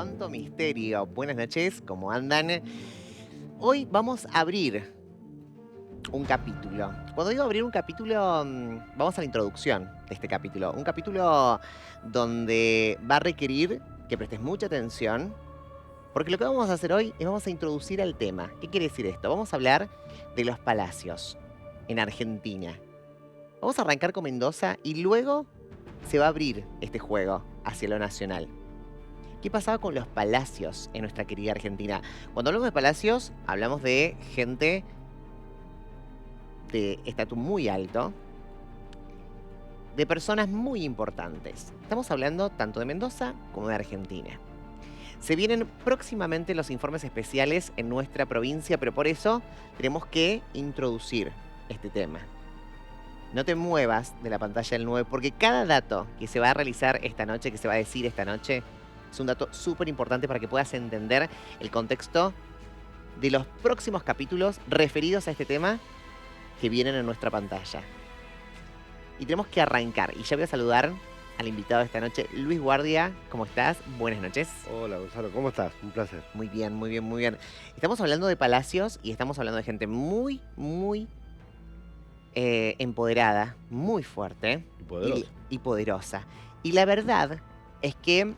cuánto misterio. Buenas noches, ¿cómo andan? Hoy vamos a abrir un capítulo. Cuando digo abrir un capítulo, vamos a la introducción de este capítulo. Un capítulo donde va a requerir que prestes mucha atención, porque lo que vamos a hacer hoy es vamos a introducir al tema. ¿Qué quiere decir esto? Vamos a hablar de los palacios en Argentina. Vamos a arrancar con Mendoza y luego se va a abrir este juego hacia lo nacional. ¿Qué pasaba con los palacios en nuestra querida Argentina? Cuando hablamos de palacios, hablamos de gente de estatus muy alto, de personas muy importantes. Estamos hablando tanto de Mendoza como de Argentina. Se vienen próximamente los informes especiales en nuestra provincia, pero por eso tenemos que introducir este tema. No te muevas de la pantalla del 9 porque cada dato que se va a realizar esta noche, que se va a decir esta noche, es un dato súper importante para que puedas entender el contexto de los próximos capítulos referidos a este tema que vienen en nuestra pantalla. Y tenemos que arrancar. Y ya voy a saludar al invitado de esta noche, Luis Guardia. ¿Cómo estás? Buenas noches. Hola Gonzalo, ¿cómo estás? Un placer. Muy bien, muy bien, muy bien. Estamos hablando de palacios y estamos hablando de gente muy, muy empoderada, muy fuerte Y poderoso. y poderosa. Y la verdad es que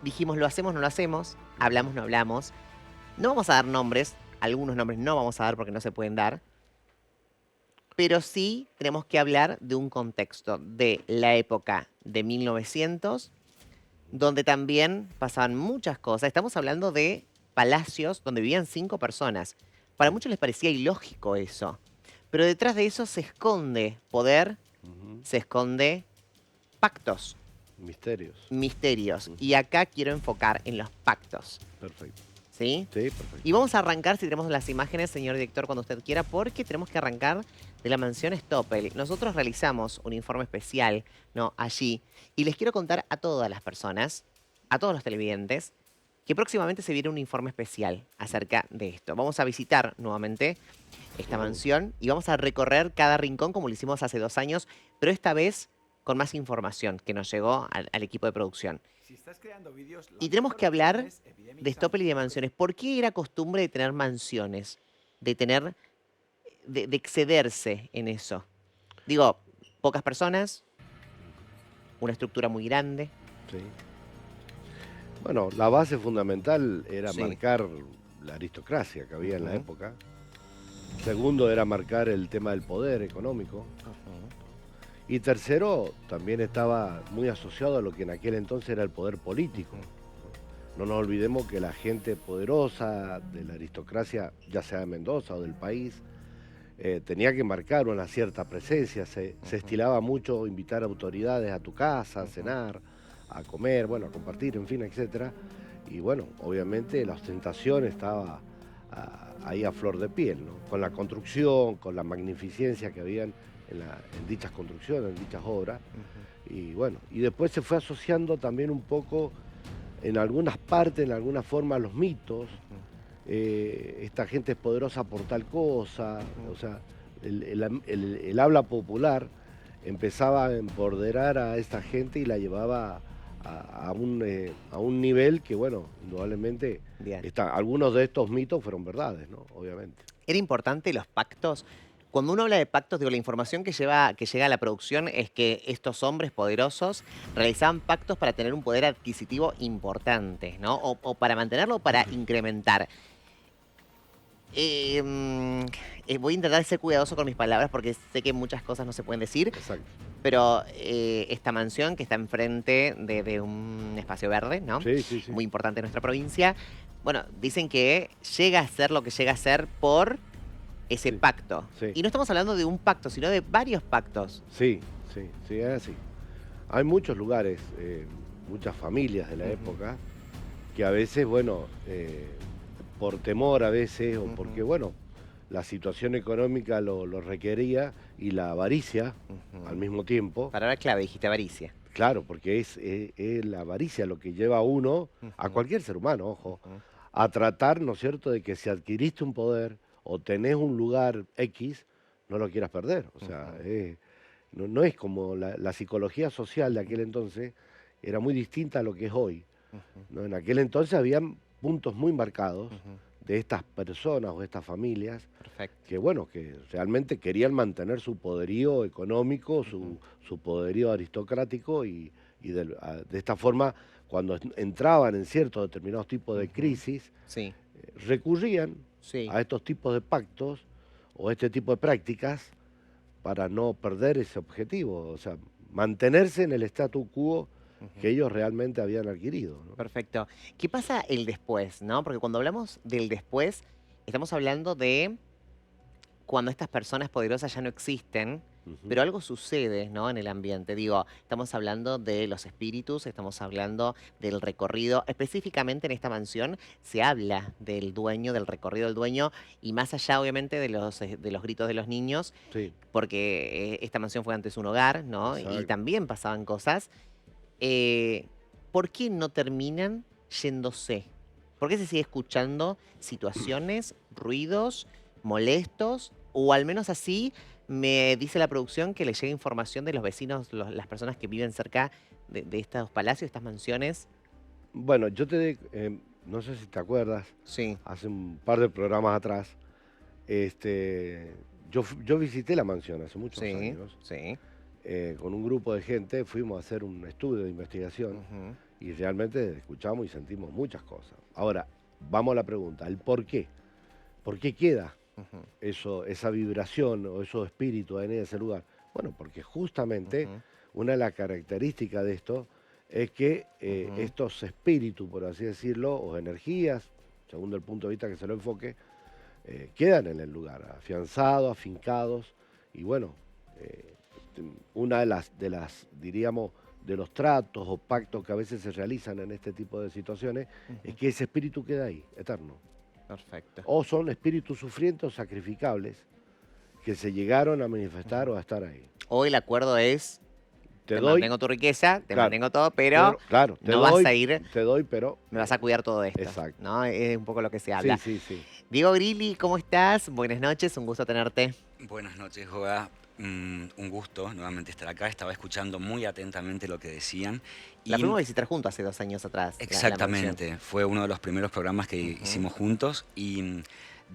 dijimos, lo hacemos, no lo hacemos, hablamos, no hablamos. No vamos a dar nombres, algunos nombres no vamos a dar porque no se pueden dar, pero sí tenemos que hablar de un contexto de la época de 1900, donde también pasaban muchas cosas. Estamos hablando de palacios donde vivían 5 personas. Para muchos les parecía ilógico eso, pero detrás de eso se esconde poder, Ujú. se esconde pactos, Misterios. misterios. Ujú. Y acá quiero enfocar en los pactos, Perfecto. ¿sí? Sí, perfecto. Y vamos a arrancar, si tenemos las imágenes, señor director, cuando usted quiera, porque tenemos que arrancar de la mansión Stoppel. Nosotros realizamos un informe especial, ¿no? Allí. Y les quiero contar a todas las personas, a todos los televidentes, que próximamente se viene un informe especial acerca de esto. Vamos a visitar nuevamente esta Ujú. mansión y vamos a recorrer cada rincón como lo hicimos hace 2 años, pero esta vez con más información que nos llegó al equipo de producción. Si estás creando vídeos, la Y tenemos mejor que opción hablar es de Epidemic Sound. Stoppel y de mansiones. ¿Por qué era costumbre de tener mansiones? De tener, de excederse en eso. Digo, pocas personas, una estructura muy grande. Sí. Bueno, la base fundamental era Sí. marcar la aristocracia que había en la Ujú, época. Segundo era marcar el tema del poder económico. ujú, Y tercero, también estaba muy asociado a lo que en aquel entonces era el poder político. ujú. No nos olvidemos que la gente poderosa de la aristocracia, ya sea de Mendoza o del país, tenía que marcar una cierta presencia, se Ujú, estilaba mucho invitar autoridades a tu casa, a ujú. cenar, a comer, bueno, a compartir, en fin, etcétera. Y bueno, obviamente la ostentación estaba ahí a flor de piel, ¿no? Con la construcción, con la magnificencia que habían en dichas construcciones, en dichas obras. Ujú, Y bueno, y después se fue asociando también un poco en algunas partes, en alguna forma, los mitos. ujú, Esta gente es poderosa por tal cosa, ujú. o sea, el habla popular empezaba a empoderar a esta gente y la llevaba a un nivel que, bueno, indudablemente, Bien. algunos de estos mitos fueron verdades, ¿no? Obviamente. ¿Era importante los pactos? Cuando uno habla de pactos, digo, la información que llega a la producción es que estos hombres poderosos realizaban pactos para tener un poder adquisitivo importante, ¿no? O para mantenerlo o para incrementar. Em, Voy a intentar ser cuidadoso con mis palabras porque sé que muchas cosas no se pueden decir, Exacto. pero esta mansión que está enfrente de un espacio verde, ¿no? Sí, sí, sí. Muy importante en nuestra provincia. Bueno, dicen que llega a ser lo que llega a ser por ese Sí, pacto. sí, Y no estamos hablando de un pacto, sino de varios pactos. sí, sí, sí, es así. Hay muchos lugares, muchas familias de la Ujú, época que a veces, bueno, por temor a veces o porque, ujú, bueno, la situación económica lo requería y la avaricia al ujú. mismo tiempo, Palabra clave, dijiste avaricia. claro, porque es la avaricia lo que lleva a uno, a Ujú, cualquier ser humano, ojo, ujú, a tratar, ¿no es cierto?, de que si adquiriste un poder o tenés un lugar X, no lo quieras perder. O sea, ujú, no es como la psicología social de aquel entonces, era muy distinta a lo que es hoy. Ujú, ¿no? En aquel entonces habían puntos muy marcados ujú. de estas personas o estas familias Perfecto. que, bueno, que realmente querían mantener su poderío económico, Ujú, su poderío aristocrático de esta forma, cuando entraban en ciertos determinados tipos de ujú. crisis, Sí, recurrían sí. a estos tipos de pactos o este tipo de prácticas para no perder ese objetivo, o sea, mantenerse en el statu quo que Ujú. ellos realmente habían adquirido, ¿no? Perfecto. ¿Qué pasa el después, no? Porque cuando hablamos del después, estamos hablando de cuando estas personas poderosas ya no existen, Ujú. pero algo sucede, ¿no? En el ambiente. Digo, estamos hablando de los espíritus, estamos hablando del recorrido. Específicamente en esta mansión se habla del dueño, del recorrido del dueño, y más allá, obviamente, de los gritos de los niños, Sí, porque esta mansión fue antes un hogar, ¿no? Y exacto. también pasaban cosas. eh, ¿Por qué no terminan yéndose? ¿Por qué se sigue escuchando situaciones, ruidos molestos? O al menos así me dice la producción que le llega información de los vecinos, las personas que viven cerca de estos palacios, estas mansiones. Bueno, no sé si te acuerdas, Sí. hace un par de programas atrás, este, yo visité la mansión hace muchos Sí, años, sí. con un grupo de gente, fuimos a hacer un estudio de investigación Ujú, y realmente escuchamos y sentimos muchas cosas. Ahora, vamos a la pregunta, ¿el por qué? ¿Por qué queda ujú, esa vibración o esos espíritus en ese lugar? Bueno, porque justamente ujú, una de las características de esto es que ujú, estos espíritus, por así decirlo, o energías, según el punto de vista que se lo enfoque, quedan en el lugar, afianzados, afincados, y bueno, eh, una diríamos, de los tratos o pactos que a veces se realizan en este tipo de situaciones, es ujú. que ese espíritu queda ahí, eterno. Perfecto. O son espíritus sufrientes o sacrificables que se llegaron a manifestar Ujú. o a estar ahí. Hoy el acuerdo es, Te te doy, mantengo tu riqueza, te claro, mantengo todo, pero claro, no vas a ir, te doy, pero, me vas a cuidar todo esto, exacto. ¿no? Es un poco lo que se Sí, habla. sí, sí. Diego Grilli, ¿cómo estás? Buenas noches, un gusto tenerte. Buenas noches, Joa. Un gusto nuevamente estar acá. Estaba escuchando muy atentamente lo que decían La y fuimos a visitar juntos hace 2 años atrás, la mansión. exactamente, fue uno de los primeros programas que Ujú, hicimos juntos y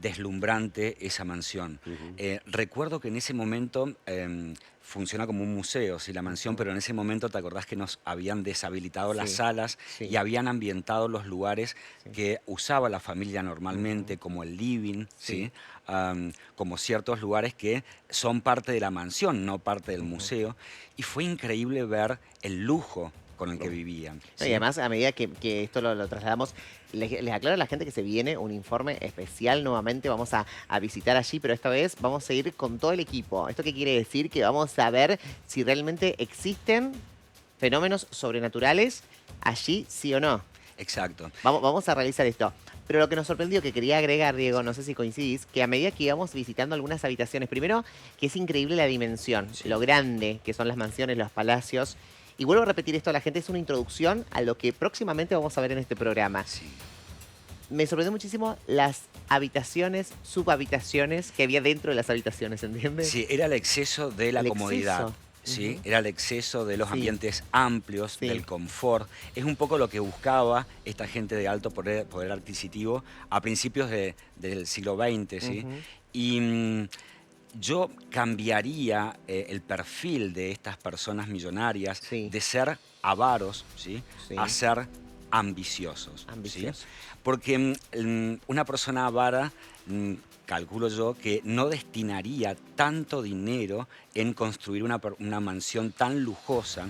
deslumbrante esa mansión. Ujú, Recuerdo que en ese momento funciona como un museo, sí, la mansión, ujú. pero en ese momento te acordás que nos habían deshabilitado las Sí, salas y sí, habían ambientado los lugares sí. que usaba la familia Ujú, normalmente, como el living, sí. ¿sí? Como ciertos lugares que son parte de la mansión, no parte del Ujú. museo. Y fue increíble ver el lujo con el que no, vivían, No, y ¿sí? además, a medida que esto lo trasladamos, les aclaro a la gente que se viene un informe especial nuevamente. Vamos a visitar allí, pero esta vez vamos a ir con todo el equipo. ¿Esto qué quiere decir? Que vamos a ver si realmente existen fenómenos sobrenaturales allí, sí o no. Exacto. Vamos a realizar esto. Pero lo que nos sorprendió, que quería agregar, Diego, Sí, no sé si coincidís, que a medida que íbamos visitando algunas habitaciones, primero, que es increíble la dimensión, sí, lo grande que son las mansiones, los palacios. Y vuelvo a repetir esto a la gente, es una introducción a lo que próximamente vamos a ver en este programa. sí. Me sorprendió muchísimo las habitaciones, subhabitaciones que había dentro de las habitaciones, ¿entiendes? Sí, era el exceso de la El comodidad, exceso. ¿sí? Ujú. Era el exceso de los Sí, ambientes amplios, sí. del confort. Es un poco lo que buscaba esta gente de alto poder adquisitivo a principios del siglo XX, ¿sí? Ujú. Y yo cambiaría el perfil de estas personas millonarias Sí, de ser avaros, ¿sí? A sí. ser ambiciosos, ¿sí? Ambiciosos. Porque una persona avara, mm, calculo yo, que no destinaría tanto dinero en construir una mansión tan lujosa.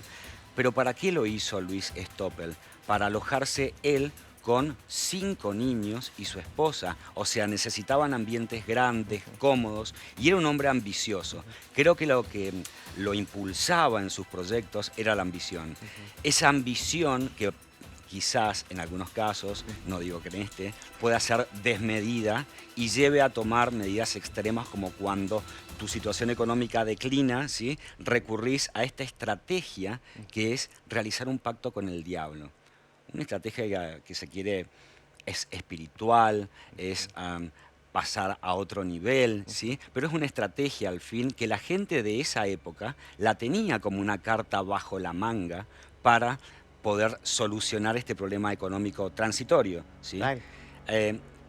Pero ¿para qué lo hizo Luis Stoppel? Para alojarse él con 5 niños y su esposa. O sea, necesitaban ambientes grandes, Ujú, cómodos, y era un hombre ambicioso. ujú, Creo que lo que lo impulsaba en sus proyectos era la ambición. ujú, Esa ambición que quizás en algunos casos, ujú. no digo que en este, pueda ser desmedida y lleve a tomar medidas extremas como cuando tu situación económica declina, ¿sí? Recurrís a esta estrategia que es realizar un pacto con el diablo. Una estrategia que se quiere, es espiritual, es pasar a otro nivel, ¿sí? Pero es una estrategia al fin que la gente de esa época la tenía como una carta bajo la manga para poder solucionar este problema económico transitorio, ¿sí? Claro.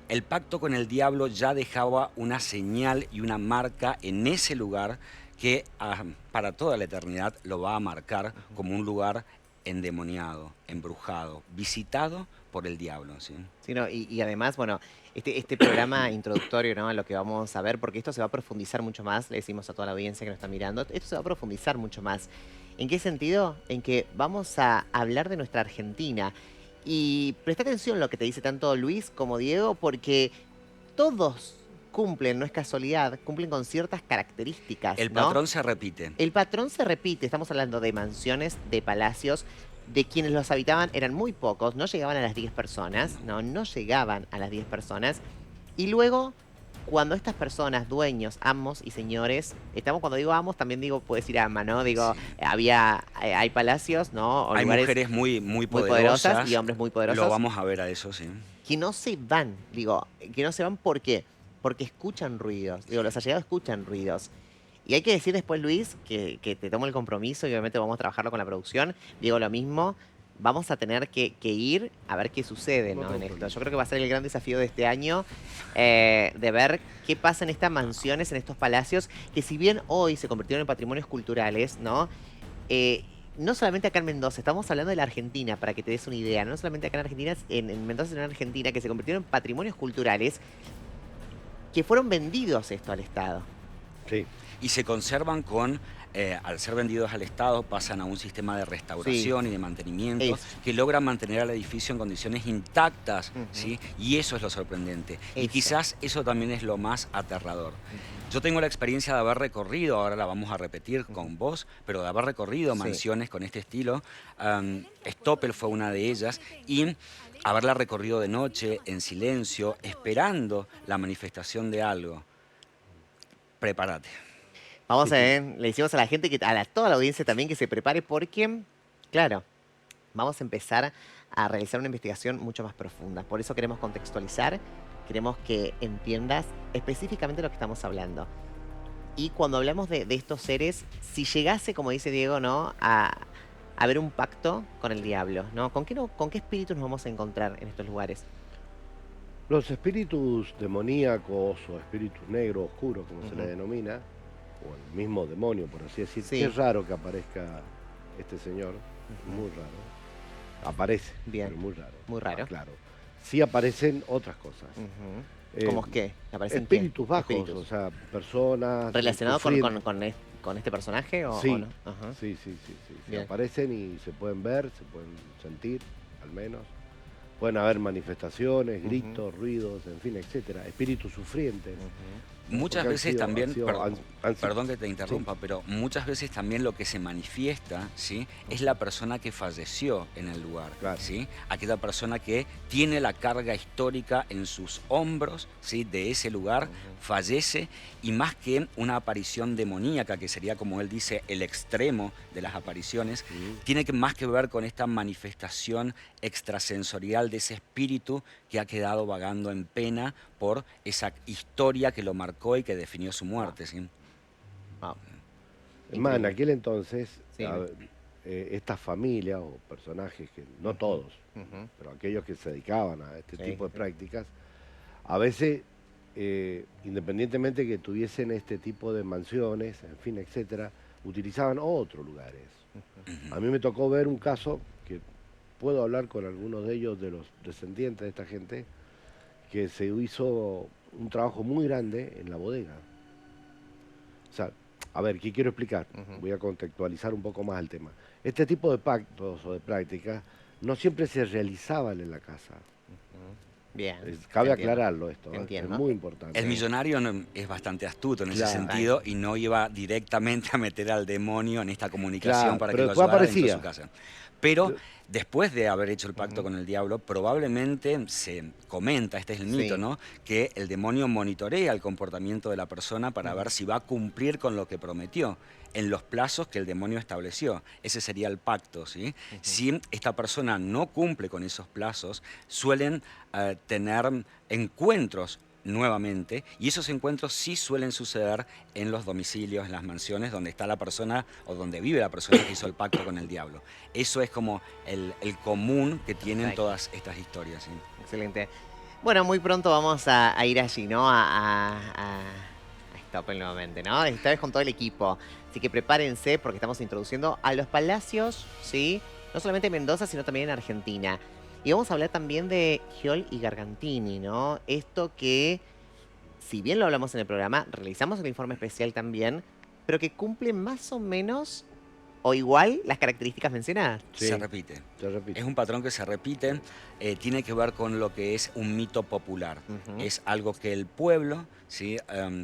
El pacto con el diablo ya dejaba una señal y una marca en ese lugar que para toda la eternidad lo va a marcar como un lugar endemoniado, embrujado, visitado por el diablo, ¿sí? Sí, no, y además, bueno, este programa introductorio, ¿no? A lo que vamos a ver, porque esto se va a profundizar mucho más, le decimos a toda la audiencia que nos está mirando, esto se va a profundizar mucho más. ¿En qué sentido? En que vamos a hablar de nuestra Argentina. Y presta atención lo que te dice tanto Luis como Diego, porque todos cumplen, no es casualidad, cumplen con ciertas características, El ¿no? patrón se repite. El patrón se repite, estamos hablando de mansiones, de palacios, de quienes los habitaban eran muy pocos, no llegaban a las 10 personas, no llegaban a las 10 personas. Y luego, cuando estas personas, dueños, amos y señores, cuando digo amos, también digo, puedo decir ama, ¿no? Digo, Sí. hay palacios, ¿no? O Hay lugares mujeres muy muy poderosas y hombres muy lo poderosos vamos a ver a eso, sí. que no se van, digo, que no se van ¿por qué? Porque escuchan ruidos, digo, los allegados escuchan ruidos. Y hay que decir después, Luis, que te tomo el compromiso y obviamente vamos a trabajarlo con la producción, digo lo mismo, vamos a tener que ir a ver qué sucede, No ¿no? tengo En esto. problema. Yo creo que va a ser el gran desafío de este año, de ver qué pasa en estas mansiones, en estos palacios, que si bien hoy se convirtieron en patrimonios culturales, ¿no? No solamente acá en Mendoza, estamos hablando de la Argentina, para que te des una idea, no solamente acá en Argentina, en Mendoza, sino en Argentina, que se convirtieron en patrimonios culturales que fueron vendidos esto al Estado. Sí. Y se conservan al ser vendidos al Estado, pasan a un sistema de restauración y de mantenimiento Eso. que logra mantener al edificio en condiciones intactas, Ujú. ¿sí? Y eso es lo sorprendente. Y Eso. quizás eso también es lo más aterrador. Yo tengo la experiencia de haber recorrido, ahora la vamos a repetir con vos, pero de haber recorrido Sí. mansiones con este estilo. Stoppel fue una de ellas y haberla recorrido de noche, en silencio, esperando la manifestación de algo. Prepárate. Vamos a ver, le decimos a la gente, toda la audiencia también, que se prepare porque, claro, vamos a empezar a realizar una investigación mucho más profunda. Por eso queremos contextualizar, queremos que entiendas específicamente lo que estamos hablando. Y cuando hablamos de estos seres, si llegase, como dice Diego, ¿no? A ver un pacto con el diablo, ¿no? ¿Con qué espíritus nos vamos a encontrar en estos lugares? Los espíritus demoníacos o espíritus negros, oscuros, como se le Ujú. denomina, o el mismo demonio, por así decir, Sí. que es raro que aparezca este señor, Ujú. muy raro. Aparece, Bien. pero muy raro. Muy raro. Claro. Sí aparecen otras cosas. Ujú. ¿Cómo es qué? ¿Aparecen qué? Espíritus bajos, Espíritus. o sea, personas... ¿Relacionado sufriendo. con este personaje o Sí, no? Ajá. sí, sí, sí, sí. Bien. Aparecen y se pueden ver, se pueden sentir, al menos. Pueden haber manifestaciones, Ujú. gritos, ruidos, en fin, etcétera. Espíritus sufrientes. Ujú. Muchas Porque han veces sido- también, han sido- perdón, han sido- perdón que te interrumpa, pero muchas veces también lo que se manifiesta, ¿sí? Es la persona que falleció en el lugar, Claro. ¿sí? Aquella persona que tiene la carga histórica en sus hombros, ¿sí? De ese lugar, fallece, y más que una aparición demoníaca, que sería, como él dice, el extremo de las apariciones, tiene más que ver con esta manifestación extrasensorial de ese espíritu que ha quedado vagando en pena por esa historia que lo marcó y que definió su muerte, ¿sí? Wow. Es más, en Increíble. aquel entonces, Sí. estas familias o personajes, que no Ujú. todos, Ujú. pero aquellos que se dedicaban a este Sí, tipo de sí. prácticas, a veces, independientemente que tuviesen este tipo de mansiones, en fin, etcétera, utilizaban otros lugares. A mí me tocó ver un caso que puedo hablar con algunos de ellos, de los descendientes de esta gente, que se hizo un trabajo muy grande en la bodega. O sea, a ver, ¿qué quiero explicar? Ujú. Voy a contextualizar un poco más el tema. Este tipo de pactos o de prácticas no siempre se realizaban en la casa. Bien. Cabe entiendo. aclararlo esto, es Entiendo. muy importante. El millonario es bastante astuto en ese Claro. sentido y no iba directamente a meter al demonio en esta comunicación Claro, para que pero lo después ayudara dentro de aparecía. su casa. Pero Pero- después de haber hecho el pacto Ujú. con el diablo, probablemente se comenta, este es el mito, Sí. ¿no? Que el demonio monitorea el comportamiento de la persona para Ujú. ver si va a cumplir con lo que prometió en los plazos que el demonio estableció. Ese sería el pacto, ¿sí? Si esta persona no cumple con esos plazos, suelen tener encuentros nuevamente, y esos encuentros sí suelen suceder en los domicilios, en las mansiones donde está la persona o donde vive la persona que hizo el pacto con el diablo. Eso es como el común que tienen Perfecto. todas estas historias. ¿Sí? Excelente. Bueno, muy pronto vamos a ir allí, ¿no? A Stoppel nuevamente, ¿no? Esta vez con todo el equipo. Así que prepárense porque estamos introduciendo a los palacios, ¿sí? No solamente en Mendoza, sino también en Argentina. Y vamos a hablar también de Giol y Gargantini, ¿no? Esto que, si bien lo hablamos en el programa, realizamos el informe especial también, pero que cumple más o menos o igual las características mencionadas. Se Sí, repite. se repite. Es un patrón que se repite, tiene que ver con lo que es un mito popular. Ujú, Es algo que el pueblo, ¿sí?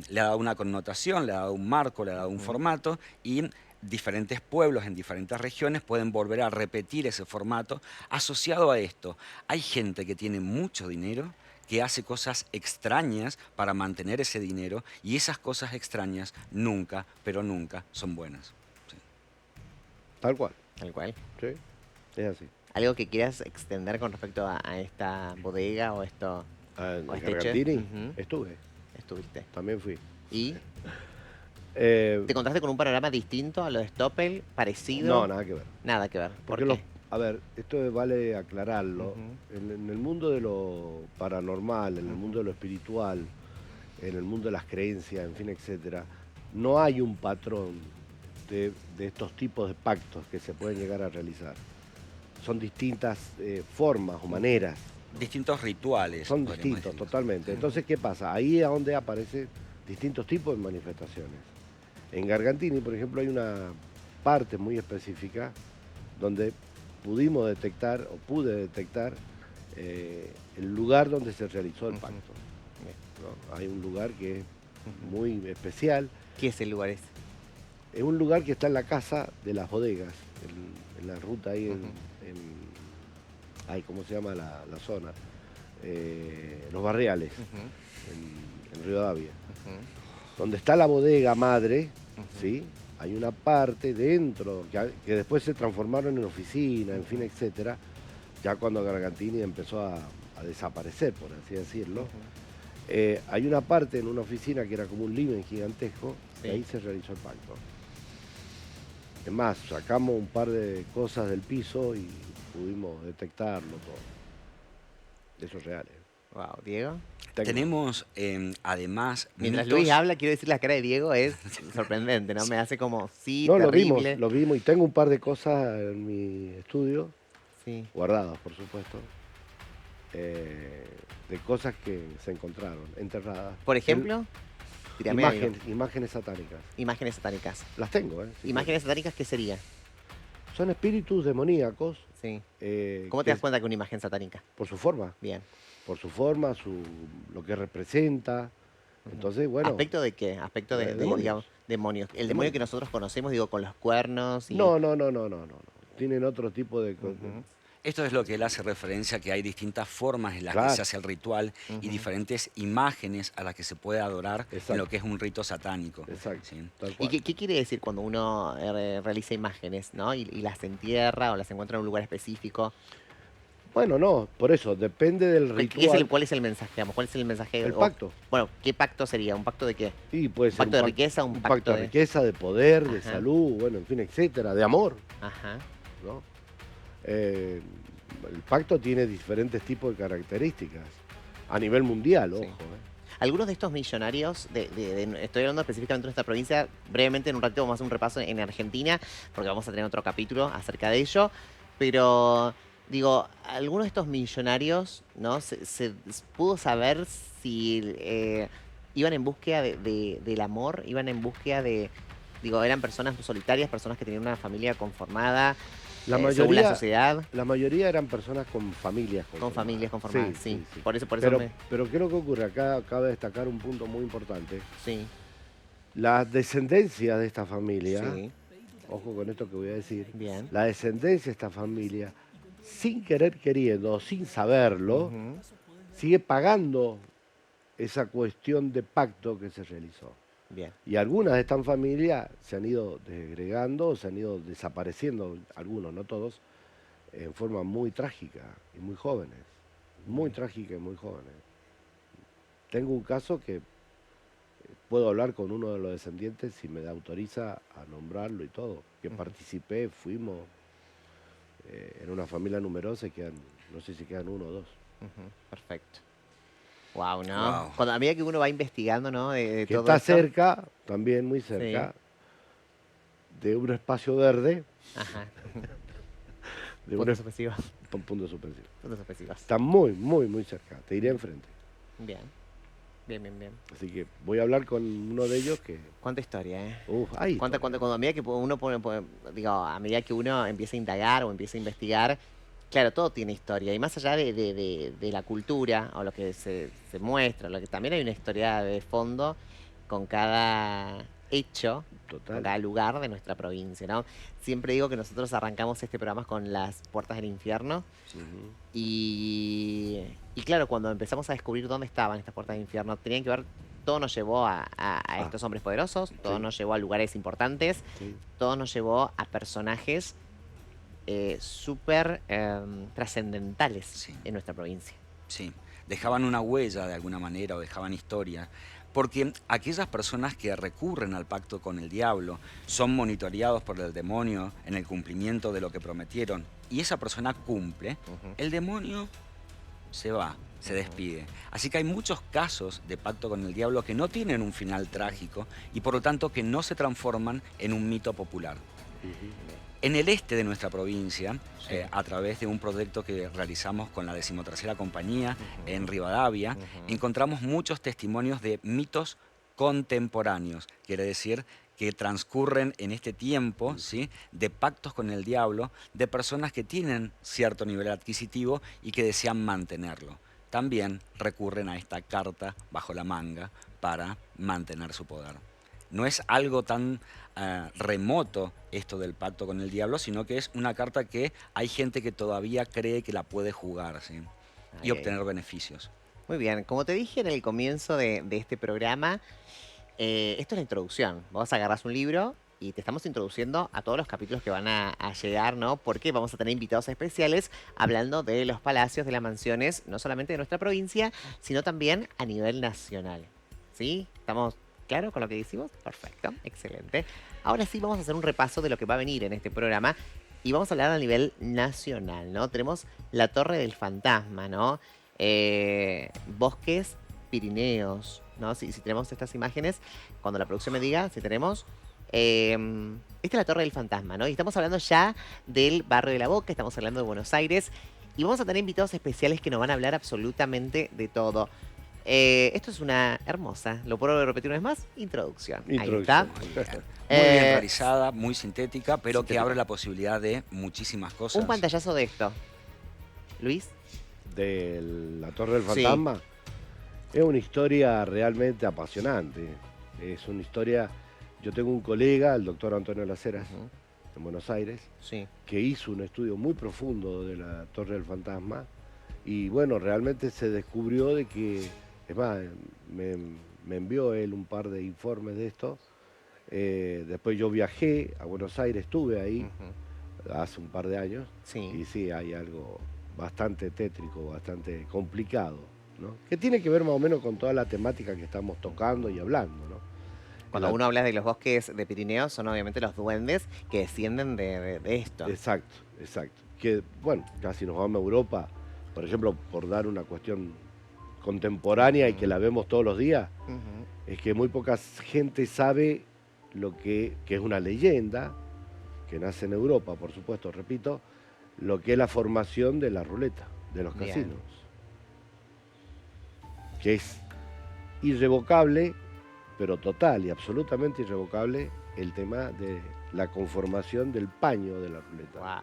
Le ha dado una connotación, le ha dado un marco, le ha dado un ujú. formato y diferentes pueblos en diferentes regiones pueden volver a repetir ese formato. Asociado a esto, hay gente que tiene mucho dinero que hace cosas extrañas para mantener ese dinero y esas cosas extrañas nunca, pero nunca son buenas. ¿Sí? Tal cual, Tal cual. sí, es así. ¿Algo que quieras extender con respecto a esta bodega En o este chef? Gargantini Ujú, estuve, estuviste. también fui. ¿Y Eh, te encontraste con un panorama distinto a lo de Stoppel? no, ¿Parecido? nada que ver. Nada que ver. ¿Por Porque qué? a ver, esto vale aclararlo. Ujú, En el mundo de lo paranormal, en el mundo de ujú, lo espiritual, en el mundo de las creencias, en fin, etcétera, no hay un patrón de estos tipos de pactos que se pueden llegar a realizar. Son distintas formas o ujú. maneras. Distintos rituales, Son podríamos distintos decirlo. totalmente. Sí. Entonces, ¿qué pasa? Ahí es donde aparecen distintos tipos de manifestaciones. En Gargantini, por ejemplo, hay una parte muy específica donde pudimos detectar o pude detectar el lugar donde se realizó el Ujú. pacto. Bien. ¿No? Hay un lugar que es Ujú. muy especial. ¿Qué es el lugar ese? Es un lugar que está en la casa de las bodegas, en la ruta ahí Ujú, ay, ¿cómo se llama la zona? Los Barriales, ujú, en Rivadavia. ujú, Donde está la bodega madre, ujú, ¿sí? Hay una parte dentro que después se transformaron en oficina, en fin, ujú, etcétera. Ya cuando Gargantini empezó a desaparecer, por así decirlo. ujú. Hay una parte en una oficina que era como un living gigantesco, y Sí. ahí se realizó el pacto. Es más, sacamos un par de cosas del piso y pudimos detectarlo todo. Eso es real. Wow, Diego. Tengo. Tenemos además Mientras Luis mitos. habla, quiero decir, la cara de Diego es sorprendente, ¿no? Me hace como, sí, No, terrible. lo vimos y tengo un par de cosas en mi estudio, Sí. guardadas por supuesto, eh, de cosas que se encontraron enterradas. Por ejemplo, tírame algo. Imágenes satánicas. Imágenes satánicas. Las tengo, si Imágenes satánicas, ¿qué sería? quieres. Son espíritus demoníacos Sí. eh, ¿Cómo te que das cuenta que una imagen satánica? por su forma, Bien. lo que representa. Ujú. Entonces, bueno, ¿Aspecto de qué? Aspecto digamos, demonios. demonios. El demonio que Demonios. nosotros conocemos, digo, con los cuernos y... No, no, no, no, no, no, no. Tienen otro tipo Ujú, Esto es lo que él hace referencia, que hay distintas formas en las que se claro, hace el ritual y ujú. diferentes imágenes a las que se puede adorar en lo exacto, que es un rito satánico. exacto, ¿Sí? tal ¿Y cual. qué quiere decir cuando uno realiza imágenes, ¿no? Y las entierra o las encuentra en un lugar específico? Bueno, no, por eso, depende del ritual, ¿Cuál es el mensaje, digamos? ¿Cuál es el mensaje? el pacto. Bueno, ¿qué pacto sería? ¿Un pacto de qué? Y puede ¿Un ser pacto de riqueza? ¿Un un pacto pacto de de...? riqueza, de poder, de Ajá, salud, bueno, en fin, etcétera, de amor, ajá. ¿no? Eh, el pacto tiene diferentes tipos de características, a nivel mundial, ojo. Sí. Algunos de estos millonarios, estoy hablando específicamente de nuestra provincia, brevemente en un ratito vamos a hacer un repaso en Argentina, porque vamos a tener otro capítulo acerca de ello, pero digo, algunos de estos millonarios, ¿no? Se pudo saber si iban en búsqueda del amor, iban en búsqueda digo, eran personas solitarias, personas que tenían una familia conformada, La según la mayoría, sociedad, la mayoría eran personas con familias con familias conformadas. conformadas, Sí, sí. sí, sí. Por eso me... Pero ¿qué es lo que ocurre? Acá cabe destacar un punto muy importante. Sí, La descendencia de esta familia, sí, ojo con esto que voy a decir, bien. la descendencia de esta familia, sin querer queriendo, sin saberlo, Ujú. sigue pagando esa cuestión de pacto que se realizó. Bien, Y algunas de estas familias se han ido desgregando, se han ido desapareciendo, algunos, no todos, en forma muy trágica y muy jóvenes. Muy bien. trágica y muy jóvenes. tengo un caso que puedo hablar con uno de los descendientes si me autoriza a nombrarlo y todo. Que participé, fuimos en una familia numerosa y quedan, no sé si quedan 1 o 2. Perfecto. Wow, ¿no? Wow. Cuando a medida que uno va investigando, ¿no? De Que todo está esto. cerca, también muy cerca, de un espacio verde, Ajá. de un Puntos suspensivos. punto suspensivo. Puntos suspensivos. Está muy, muy, muy cerca. Te iré enfrente. Bien. Bien, bien, bien. Así que voy a hablar con uno de ellos que... Cuánta historia, ¿eh? Hay Cuánta, historia. cuando a medida que uno digo, a medida que uno empieza a indagar o empieza a investigar, claro, todo tiene historia. Y más allá de la cultura o lo que se muestra, lo que también hay una historia de fondo con cada hecho, con Total. cada lugar de nuestra provincia, ¿no? Siempre digo que nosotros arrancamos este programa con las puertas del infierno. Ujú. Y claro, cuando empezamos a descubrir dónde estaban estas puertas del infierno, tenían que ver, todo nos llevó a estos hombres poderosos, todo Sí. nos llevó a lugares importantes, Sí. todo nos llevó a personajes súper trascendentales Sí. en nuestra provincia. Sí, dejaban una huella de alguna manera o dejaban historia, porque aquellas personas que recurren al pacto con el diablo son monitoreados por el demonio en el cumplimiento de lo que prometieron y esa persona cumple, el demonio se va, se despide. Así que hay muchos casos de pacto con el diablo que no tienen un final trágico y por lo tanto que no se transforman en un mito popular. En el este de nuestra provincia, Sí. a través de un proyecto que realizamos con la 13ª compañía en Rivadavia, encontramos muchos testimonios de mitos contemporáneos. Quiere decir que transcurren en este tiempo, ¿sí?, de pactos con el diablo, de personas que tienen cierto nivel adquisitivo y que desean mantenerlo. También recurren a esta carta bajo la manga para mantener su poder. No es algo tan remoto esto del pacto con el diablo, sino que es una carta que hay gente que todavía cree que la puede jugar, ¿sí?, y Ok. obtener beneficios. Muy bien, como te dije en el comienzo de este programa, esto es la introducción. Vos agarrás un libro y te estamos introduciendo a todos los capítulos que van a llegar, ¿no? Porque vamos a tener invitados especiales hablando de los palacios, de las mansiones, no solamente de nuestra provincia, sino también a nivel nacional. ¿Sí? ¿Estamos claros con lo que decimos? Perfecto, excelente. Ahora sí vamos a hacer un repaso de lo que va a venir en este programa y vamos a hablar a nivel nacional, ¿no? Tenemos la Torre del Fantasma, ¿no? Bosques Pirineos, ¿no? Si tenemos estas imágenes, cuando la producción me diga si tenemos. Esta es la Torre del Fantasma, ¿no? Y estamos hablando ya del barrio de La Boca, estamos hablando de Buenos Aires. Y vamos a tener invitados especiales que nos van a hablar absolutamente de todo. Esto es una hermosa, lo puedo repetir una vez más, introducción. Ahí está. Introducción. Muy bien Eh, realizada, muy sintética, pero que Sintética. abre la posibilidad de muchísimas cosas. Un pantallazo de esto. Luis. De la Torre del Sí. Fantasma. Es una historia realmente apasionante. Es una historia... Yo tengo un colega, el doctor Antonio Laceras, Ujú. en Buenos Aires, Sí. que hizo un estudio muy profundo de la Torre del Fantasma y bueno, realmente se descubrió de que, es más, me envió él un par de informes de esto. Después yo viajé a Buenos Aires, estuve ahí Ujú. hace un par de años Sí. y sí, hay algo bastante tétrico, bastante complicado, ¿no? Que tiene que ver más o menos con toda la temática que estamos tocando y hablando, ¿no? Cuando La- uno habla de los bosques de Pirineos, son obviamente los duendes que descienden de esto. Exacto, exacto. Que, bueno, casi nos vamos a Europa, por ejemplo, por dar una cuestión contemporánea y que la vemos todos los días, Ujú. es que muy poca gente sabe lo que es una leyenda, que nace en Europa, por supuesto, repito, lo que es la formación de la ruleta, de los Bien. casinos. Que es irrevocable, pero total y absolutamente irrevocable, el tema de la conformación del paño de la ruleta. Guau.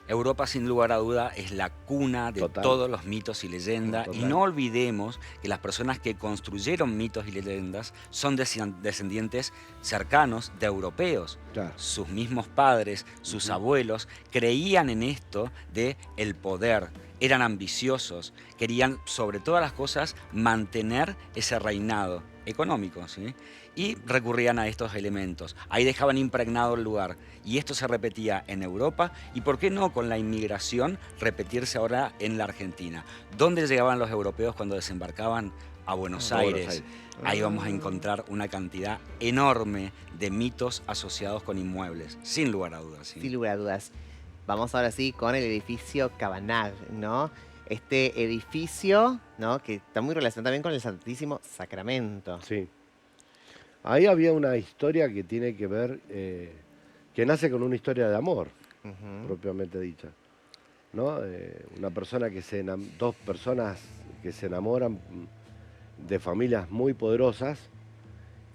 Europa, sin lugar a duda, es la cuna de Total. todos los mitos y leyendas. Y Total. no olvidemos que las personas que construyeron mitos y leyendas son descendientes cercanos de europeos. Claro. Sus mismos padres, sus Ujú. abuelos, creían en esto de el poder. Eran ambiciosos, querían sobre todas las cosas mantener ese reinado económico, ¿sí? Y recurrían a estos elementos. Ahí dejaban impregnado el lugar. Y esto se repetía en Europa y, ¿por qué no, con la inmigración repetirse ahora en la Argentina? ¿Dónde llegaban los europeos cuando desembarcaban a Buenos A Buenos Aires. Aires. Ahí vamos a encontrar una cantidad enorme de mitos asociados con inmuebles, sin lugar a dudas. ¿sí? Sin lugar a dudas. Vamos ahora sí con el edificio Cabanag, ¿no? Este edificio, ¿no? Que está muy relacionado también con el Santísimo Sacramento. Sí. Ahí había una historia que tiene que ver, que nace con una historia de amor, Ujú. propiamente dicha. ¿No? Dos personas que se enamoran de familias muy poderosas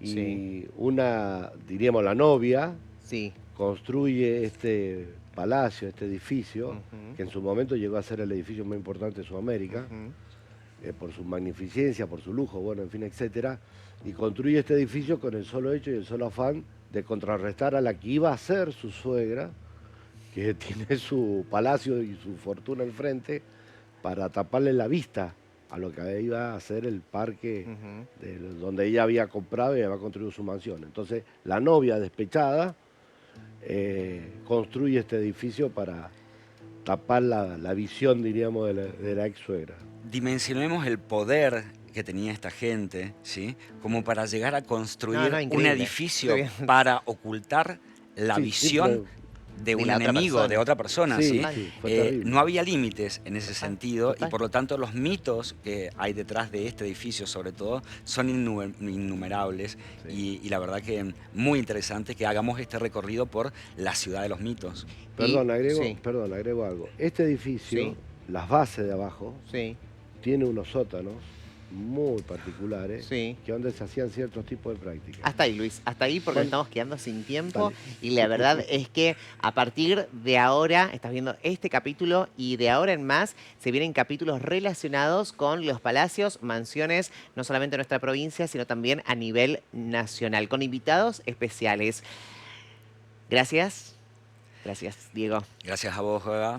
y Sí. una, diríamos la novia, Sí. construye este palacio, este edificio, Ujú. que en su momento llegó a ser el edificio más importante de Sudamérica, Ujú. por su magnificencia, por su lujo, bueno, en fin, etcétera, y construye este edificio con el solo hecho y el solo afán de contrarrestar a la que iba a ser su suegra, que tiene su palacio y su fortuna enfrente, para taparle la vista a lo que iba a ser el parque Ujú. donde ella había comprado y había construido su mansión. Entonces, la novia despechada construye este edificio para tapar la visión, diríamos, de la ex suegra. Dimensionemos el poder que tenía esta gente, ¿sí? Como para llegar a No, construir no, un increíble. edificio Estoy bien. para ocultar la Sí, visión simple. de De un la otra enemigo, de persona. otra persona, Sí, ¿sí? Total. sí, fue terrible. No había límites en ese Total, sentido y total. por lo tanto los mitos que hay detrás de este edificio, sobre todo, son innumerables Sí. y la verdad que muy interesante que hagamos este recorrido por la ciudad de los mitos. Y sí, Perdón, agrego algo. Este edificio, sí, las bases de abajo, sí, tiene unos sótanos muy particulares, sí. que donde se hacían ciertos tipos de prácticas. Hasta ahí, Luis, hasta ahí porque nos Bueno, estamos quedando sin tiempo dale. y la verdad es que a partir de ahora estás viendo este capítulo y de ahora en más se vienen capítulos relacionados con los palacios, mansiones, no solamente de nuestra provincia, sino también a nivel nacional, con invitados especiales. Gracias. Gracias, Diego. Gracias a vos, Joga.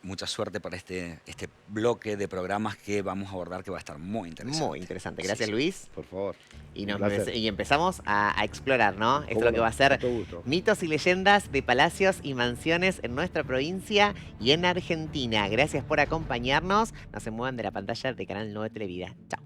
Mucha suerte para este bloque de programas que vamos a abordar que va a estar muy interesante. Muy interesante. Sí, Gracias, sí. Luis. Por favor. Y, Un placer. y empezamos a explorar, ¿no? Esto es ¿Cómo lo que no? va a ser Con todo gusto. mitos y leyendas de palacios y mansiones en nuestra provincia y en Argentina. Gracias por acompañarnos. No se muevan de la pantalla de Canal 9 Televida. Chao.